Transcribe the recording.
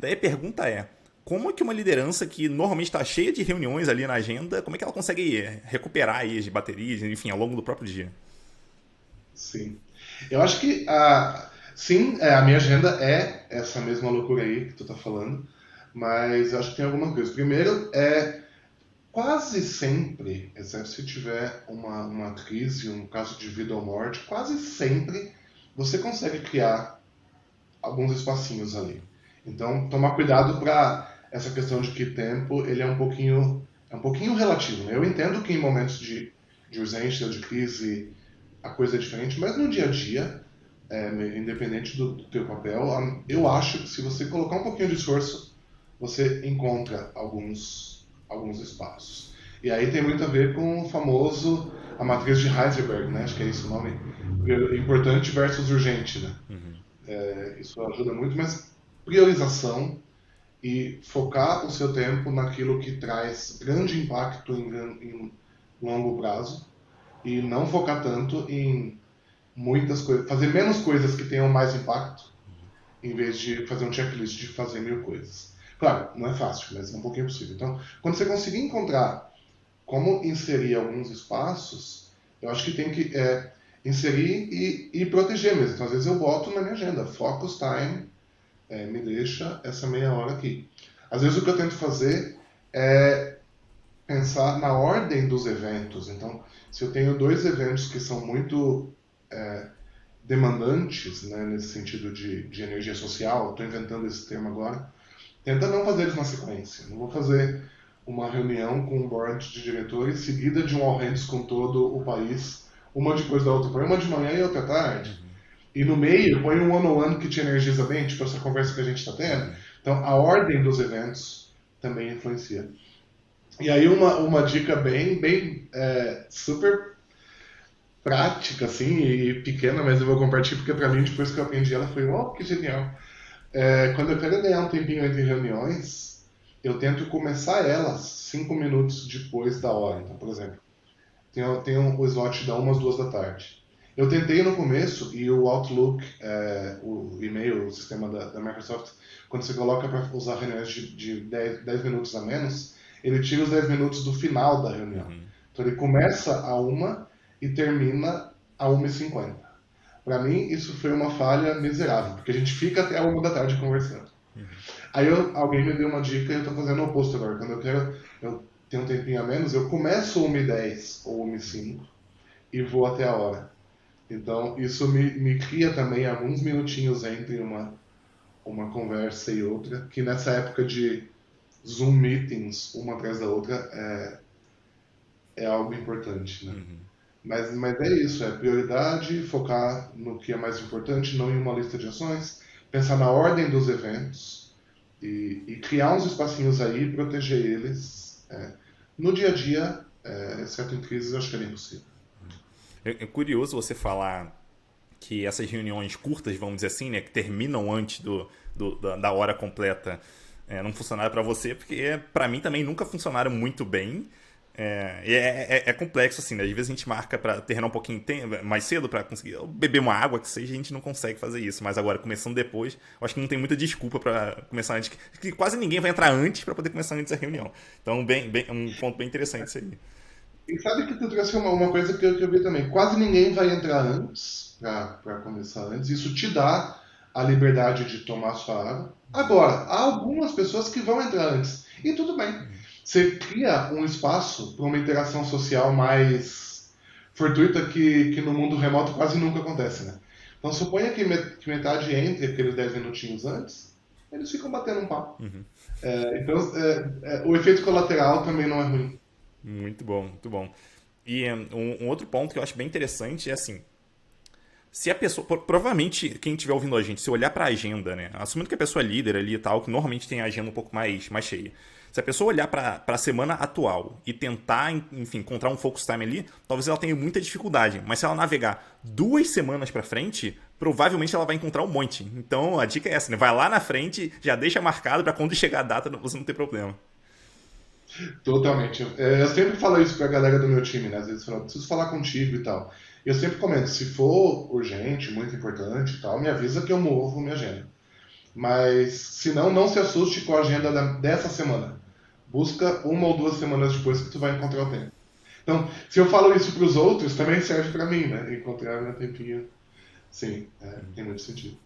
Daí a pergunta é, como é que uma liderança que normalmente está cheia de reuniões ali na agenda, como é que ela consegue recuperar aí as baterias, enfim, ao longo do próprio dia? Sim. Eu acho que, sim, a minha agenda é essa mesma loucura aí que tu tá falando, mas eu acho que tem alguma coisa. Primeiro, quase sempre, exceto se tiver uma crise, um caso de vida ou morte, quase sempre você consegue criar alguns espacinhos ali. Então, tomar cuidado para essa questão de que tempo ele é um pouquinho relativo. Né? Eu entendo que em momentos de urgência, de crise, a coisa é diferente, mas no dia a dia, independente do teu papel, eu acho que se você colocar um pouquinho de esforço, você encontra alguns espaços. E aí tem muito a ver com o famoso, a matriz de Heisenberg, né? Acho que é isso o nome. Importante versus urgente, né? Isso ajuda muito, mas priorização e focar o seu tempo naquilo que traz grande impacto em longo prazo e não focar tanto em muitas coisas, fazer menos coisas que tenham mais impacto, em vez de fazer um checklist de fazer 1000 coisas. Claro, não é fácil, mas é um pouquinho possível. Então, quando você conseguir encontrar como inserir alguns espaços, eu acho que tem que inserir e proteger mesmo. Então, às vezes eu boto na minha agenda, focus time, me deixa essa meia hora aqui. Às vezes o que eu tento fazer é pensar na ordem dos eventos. Então, se eu tenho dois eventos que são muito demandantes, né, nesse sentido de energia social, estou inventando esse termo agora, tenta não fazer eles na sequência. Não vou fazer uma reunião com um board de diretores seguida de um all hands com todo o país, uma depois da outra. Põe uma de manhã e outra à tarde. E no meio, põe um one-on-one que te energiza bem, tipo essa conversa que a gente está tendo. Então, a ordem dos eventos também influencia. E aí, uma dica bem super prática, assim, e pequena, mas eu vou compartilhar porque para mim, depois que eu aprendi ela, foi, oh, que genial. Quando eu quero ganhar um tempinho entre reuniões, eu tento começar elas 5 minutos depois da hora. Então, por exemplo, tem o slot da 1 às 2 da tarde. Eu tentei no começo e o Outlook, o e-mail, o sistema da Microsoft, quando você coloca para usar reuniões de 10 minutos a menos, ele tira os 10 minutos do final da reunião. Então ele começa a 1 e termina a 1h50. Para mim, isso foi uma falha miserável, porque a gente fica até a 1 da tarde conversando. Aí alguém me deu uma dica e eu estou fazendo o oposto agora. Quando eu tenho um tempinho a menos, eu começo 1h10 ou 1h05 e vou até a hora. Então, isso me cria também alguns minutinhos entre uma conversa e outra, que nessa época de Zoom meetings, uma atrás da outra, é algo importante, né? Mas é isso, é prioridade, focar no que é mais importante, não em uma lista de ações, pensar na ordem dos eventos e criar uns espacinhos aí e proteger eles. No dia a dia, exceto em crises, eu acho que é impossível. É curioso você falar que essas reuniões curtas, vamos dizer assim, né, que terminam antes da hora completa, não funcionaram para você, porque para mim também nunca funcionaram muito bem. É complexo, assim, né? Às vezes a gente marca pra terminar um pouquinho mais cedo pra conseguir beber uma água, que seja, a gente não consegue fazer isso. Mas agora, começando depois, eu acho que não tem muita desculpa pra começar antes. Que quase ninguém vai entrar antes pra poder começar antes da reunião. Então, um ponto bem interessante isso aí. E sabe que tu trouxe uma coisa que eu vi também. Quase ninguém vai entrar antes, para começar antes. Isso te dá a liberdade de tomar sua água. Agora, há algumas pessoas que vão entrar antes. E tudo bem. Você cria um espaço para uma interação social mais fortuita que no mundo remoto quase nunca acontece, né? Então suponha que metade entre aqueles 10 minutinhos antes, eles ficam batendo um papo. Então, o efeito colateral também não é ruim. Muito bom, muito bom. E um outro ponto que eu acho bem interessante é assim, se a pessoa. Provavelmente, quem estiver ouvindo a gente, se olhar para a agenda, né? Assumindo que a pessoa é líder ali e tal, que normalmente tem a agenda um pouco mais cheia. Se a pessoa olhar para a semana atual e tentar, enfim, encontrar um focus time ali, talvez ela tenha muita dificuldade. Mas se ela navegar 2 semanas para frente, provavelmente ela vai encontrar um monte. Então a dica é essa, né? Vai lá na frente, já deixa marcado para quando chegar a data você não ter problema. Totalmente. Eu sempre falo isso pra galera do meu time, né? Às vezes falam, preciso falar contigo e tal. E eu sempre comento, se for urgente, muito importante e tal, me avisa que eu movo minha agenda. Mas, se não, não se assuste com a agenda dessa semana. Busca 1 ou 2 semanas depois que tu vai encontrar o tempo. Então, se eu falo isso para os outros, também serve para mim, né? Encontrar meu tempinho. Sim, tem muito sentido.